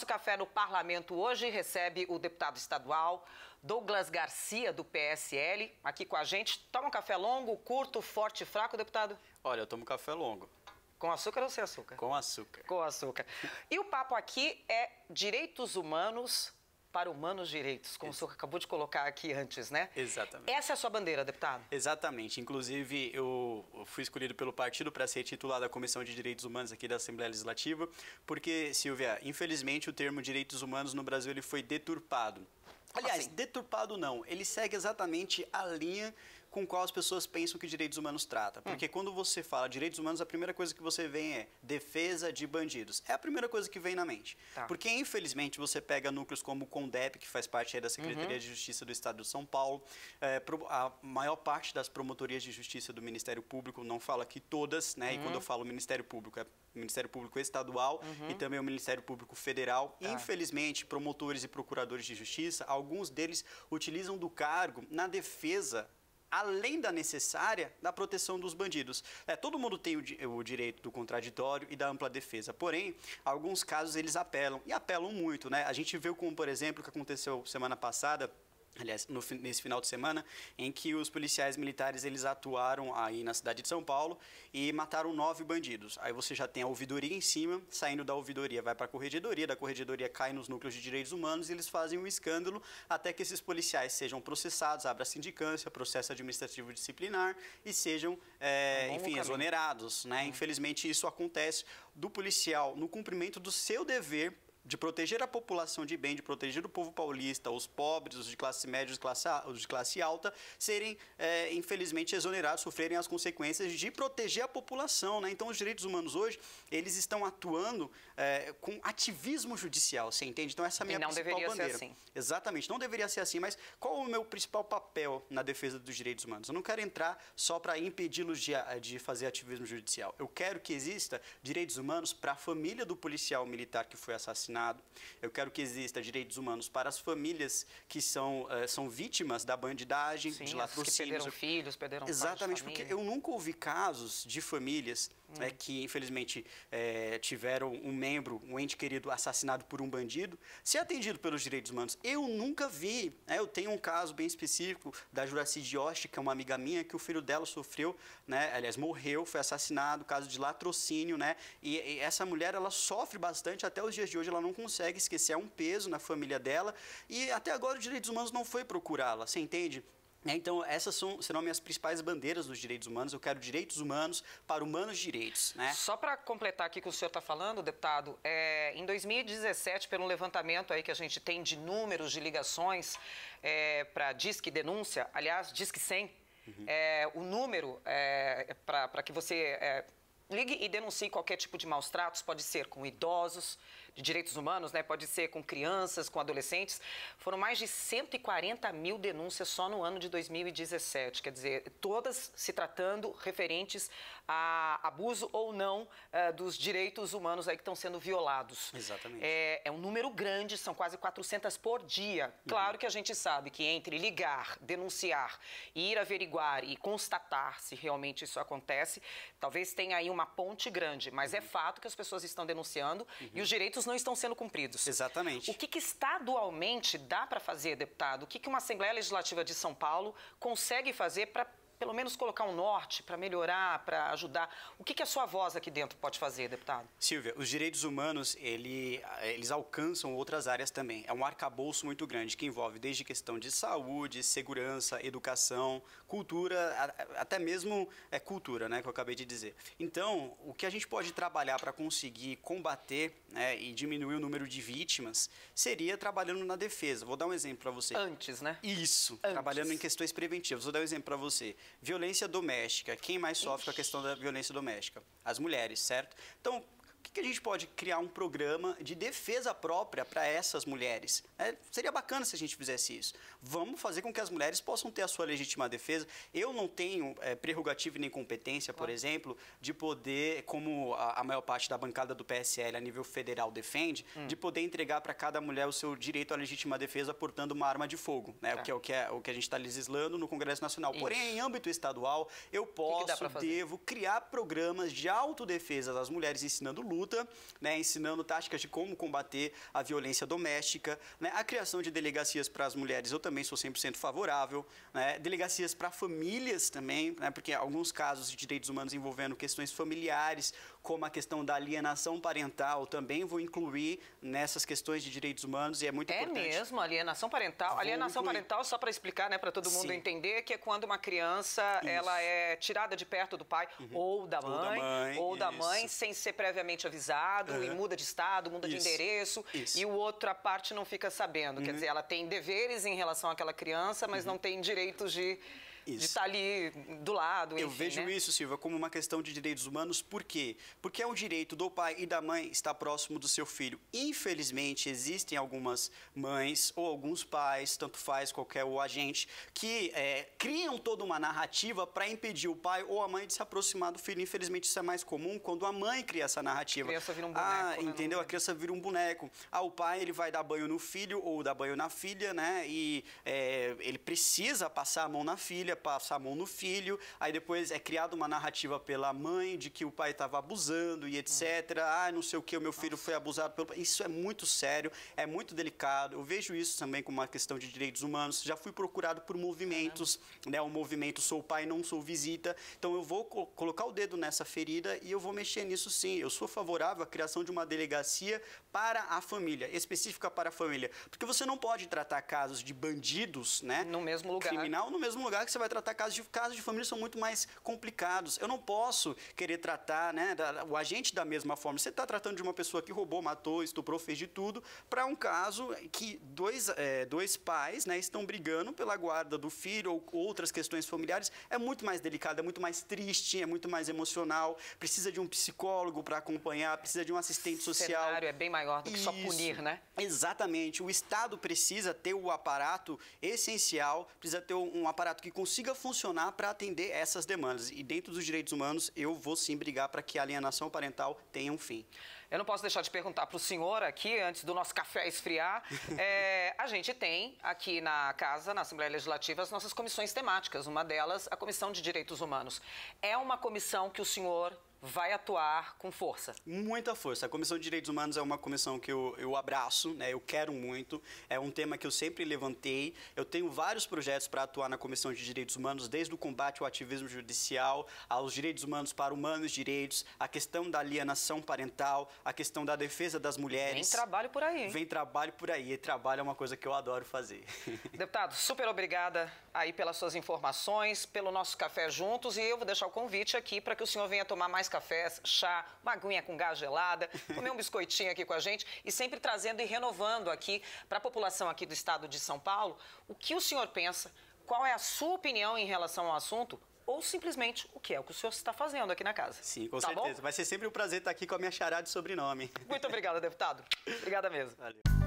nosso café no parlamento hoje recebe o deputado estadual Douglas Garcia, do PSL, aqui com a gente. Toma um café longo, curto, forte e fraco, deputado? Olha, eu tomo café longo. Com açúcar ou sem açúcar? Com açúcar. Com açúcar. E o papo aqui é direitos humanos para humanos direitos, como o senhor acabou de colocar aqui antes, né? Exatamente. Essa é a sua bandeira, deputado? Exatamente. Inclusive, eu fui escolhido pelo partido para ser titular da Comissão de Direitos Humanos aqui da Assembleia Legislativa, porque, Silvia, infelizmente o termo direitos humanos no Brasil ele foi deturpado. Aliás, assim? Deturpado não, ele segue exatamente a linha com qual as pessoas pensam que direitos humanos trata. Porque quando você fala direitos humanos, a primeira coisa que você vê é defesa de bandidos. É a primeira coisa que vem na mente. Tá. Porque, infelizmente, você pega núcleos como o CONDEP, que faz parte aí da Secretaria de Justiça do Estado de São Paulo, a maior parte das promotorias de justiça do Ministério Público, não falo aqui todas, né? E quando eu falo Ministério Público, é Ministério Público Estadual e também o Ministério Público Federal. Tá. Infelizmente, promotores e procuradores de justiça, alguns deles utilizam do cargo na defesa, além da necessária, da proteção dos bandidos. Todo mundo tem o direito do contraditório e da ampla defesa, porém, alguns casos eles apelam, e apelam muito, né? A gente viu como, por exemplo, o que aconteceu semana passada, aliás, nesse final de semana, em que os policiais militares eles atuaram aí na cidade de São Paulo e mataram 9 bandidos. Aí você já tem a ouvidoria em cima, saindo da ouvidoria vai para a corregedoria, da corregedoria cai nos núcleos de direitos humanos e eles fazem um escândalo até que esses policiais sejam processados, abra sindicância, processo administrativo disciplinar e sejam, enfim, exonerados, né? Infelizmente isso acontece do policial no cumprimento do seu dever de proteger a população de bem, de proteger o povo paulista, os pobres, os de classe média, os de classe alta, serem, infelizmente, exonerados, sofrerem as consequências de proteger a população, né? Então, os direitos humanos hoje, eles estão atuando com ativismo judicial, você entende? Então, essa é a minha principal bandeira. Não deveria ser assim. Exatamente, não deveria ser assim, mas qual o meu principal papel na defesa dos direitos humanos? Eu não quero entrar só para impedi-los de fazer ativismo judicial. Eu quero que exista direitos humanos para a família do policial militar que foi assassinado. Eu quero que exista direitos humanos para as famílias que são vítimas da bandidagem, Sim, de latrocínios. Que perderam filhos, perderam Exatamente, pais de porque eu nunca ouvi casos de famílias que, infelizmente, tiveram um membro, um ente querido assassinado por um bandido, ser atendido pelos direitos humanos. Eu nunca vi. Eu tenho um caso bem específico da Juraci Dioste, que é uma amiga minha, que o filho dela sofreu, né, aliás, morreu, foi assassinado, caso de latrocínio, né? E essa mulher, ela sofre bastante, até os dias de hoje ela não consegue esquecer, é um peso na família dela e até agora os direitos humanos não foi procurá-la, você entende? Então, essas serão minhas principais bandeiras dos direitos humanos. Eu quero direitos humanos para humanos direitos, né? Só para completar aqui o que o senhor está falando, deputado, em 2017, pelo levantamento aí que a gente tem de números de ligações para Disque Denúncia, aliás, Disque 100, o número para que você ligue e denuncie qualquer tipo de maus tratos, pode ser com idosos, de direitos humanos, né? Pode ser com crianças, com adolescentes. Foram mais de 140 mil denúncias só no ano de 2017. Quer dizer, todas se tratando referentes a abuso ou não dos direitos humanos aí que estão sendo violados. Exatamente. É um número grande, são quase 400 por dia. Claro que a gente sabe que entre ligar, denunciar, ir averiguar e constatar se realmente isso acontece, talvez tenha aí uma ponte grande, mas é fato que as pessoas estão denunciando e os direitos não estão sendo cumpridos. Exatamente. O que estadualmente dá para fazer, deputado? O que uma Assembleia Legislativa de São Paulo consegue fazer para pelo menos colocar um norte, para melhorar, para ajudar? O que a sua voz aqui dentro pode fazer, deputado? Silvia, os direitos humanos, eles alcançam outras áreas também. É um arcabouço muito grande, que envolve desde questão de saúde, segurança, educação, cultura, até mesmo cultura, né, que eu acabei de dizer. Então, o que a gente pode trabalhar para conseguir combater, né, e diminuir o número de vítimas seria trabalhando na defesa. Vou dar um exemplo para você. Antes, né? Isso, Antes. Trabalhando em questões preventivas. Vou dar um exemplo para você. Violência doméstica. Quem mais sofre com a questão da violência doméstica? As mulheres, certo? Então, o que a gente pode criar um programa de defesa própria para essas mulheres? Seria bacana se a gente fizesse isso. Vamos fazer com que as mulheres possam ter a sua legítima defesa. Eu não tenho prerrogativa nem competência, por exemplo, de poder, como a maior parte da bancada do PSL a nível federal defende, de poder entregar para cada mulher o seu direito à legítima defesa portando uma arma de fogo, né? O que a gente está legislando no Congresso Nacional. Isso. Porém, em âmbito estadual, eu posso, devo criar programas de autodefesa das mulheres, ensinando luta, né, ensinando táticas de como combater a violência doméstica, né, a criação de delegacias para as mulheres, eu também sou 100% favorável, né, delegacias para famílias também, né, porque alguns casos de direitos humanos envolvendo questões familiares, como a questão da alienação parental, também vou incluir nessas questões de direitos humanos e é muito importante. É mesmo, alienação parental. Alienação parental, só para explicar, né, para todo mundo entender, que é quando uma criança ela é tirada de perto do pai ou da mãe, sem ser previamente avisado, e muda de estado, muda de endereço, e outra parte não fica sabendo. Quer dizer, ela tem deveres em relação àquela criança, mas não tem direitos de estar ali do lado. Eu enfim, vejo né? isso, Silvia, como uma questão de direitos humanos. Por quê? Porque é um direito do pai e da mãe estar próximo do seu filho. Infelizmente, existem algumas mães ou alguns pais, tanto faz qualquer o agente, que criam toda uma narrativa para impedir o pai ou a mãe de se aproximar do filho. Infelizmente, isso é mais comum quando a mãe cria essa narrativa. A criança vira um boneco. Entendeu? A criança vira um boneco. O pai ele vai dar banho no filho ou dar banho na filha, né? E ele precisa passar a mão na filha, passar a mão no filho, aí depois é criada uma narrativa pela mãe de que o pai estava abusando e etc. Não sei o que, o meu filho foi abusado pelo pai. Isso é muito sério, é muito delicado. Eu vejo isso também como uma questão de direitos humanos. Já fui procurado por movimentos, né? O movimento Sou Pai, Não Sou Visita. Então eu vou colocar o dedo nessa ferida e eu vou mexer nisso sim. Eu sou favorável à criação de uma delegacia para a família, específica para a família. Porque você não pode tratar casos de bandidos, né? No mesmo lugar. Criminal, no mesmo lugar que você vai tratar casos de família são muito mais complicados. Eu não posso querer tratar, né, o agente da mesma forma. Você está tratando de uma pessoa que roubou, matou, estuprou, fez de tudo, para um caso que dois pais, né, estão brigando pela guarda do filho ou outras questões familiares. É muito mais delicado, é muito mais triste, é muito mais emocional. Precisa de um psicólogo para acompanhar, precisa de um assistente social. O cenário é bem maior do que só punir, né? Exatamente. O Estado precisa ter o aparato essencial, precisa ter um aparato que consiga funcionar para atender essas demandas. E dentro dos direitos humanos, eu vou sim brigar para que a alienação parental tenha um fim. Eu não posso deixar de perguntar para o senhor aqui, antes do nosso café esfriar. A gente tem aqui na Casa, na Assembleia Legislativa, as nossas comissões temáticas. Uma delas, a Comissão de Direitos Humanos. É uma comissão que o senhor vai atuar com força? Muita força. A Comissão de Direitos Humanos é uma comissão que eu abraço, né? Eu quero muito. É um tema que eu sempre levantei. Eu tenho vários projetos para atuar na Comissão de Direitos Humanos, desde o combate ao ativismo judicial, aos direitos humanos para humanos direitos, a questão da alienação parental, a questão da defesa das mulheres. Vem trabalho por aí, hein? Vem trabalho por aí. E trabalho é uma coisa que eu adoro fazer. Deputado, super obrigada aí pelas suas informações, pelo nosso café juntos, e eu vou deixar o convite aqui para que o senhor venha tomar mais cafés, chá, uma aguinha com gás gelada, comer um biscoitinho aqui com a gente e sempre trazendo e renovando aqui para a população aqui do estado de São Paulo o que o senhor pensa, qual é a sua opinião em relação ao assunto ou simplesmente o que é o que o senhor está fazendo aqui na casa. Sim, com certeza. Bom? Vai ser sempre um prazer estar aqui com a minha xará de sobrenome. Muito obrigada, deputado. Obrigada mesmo. Valeu.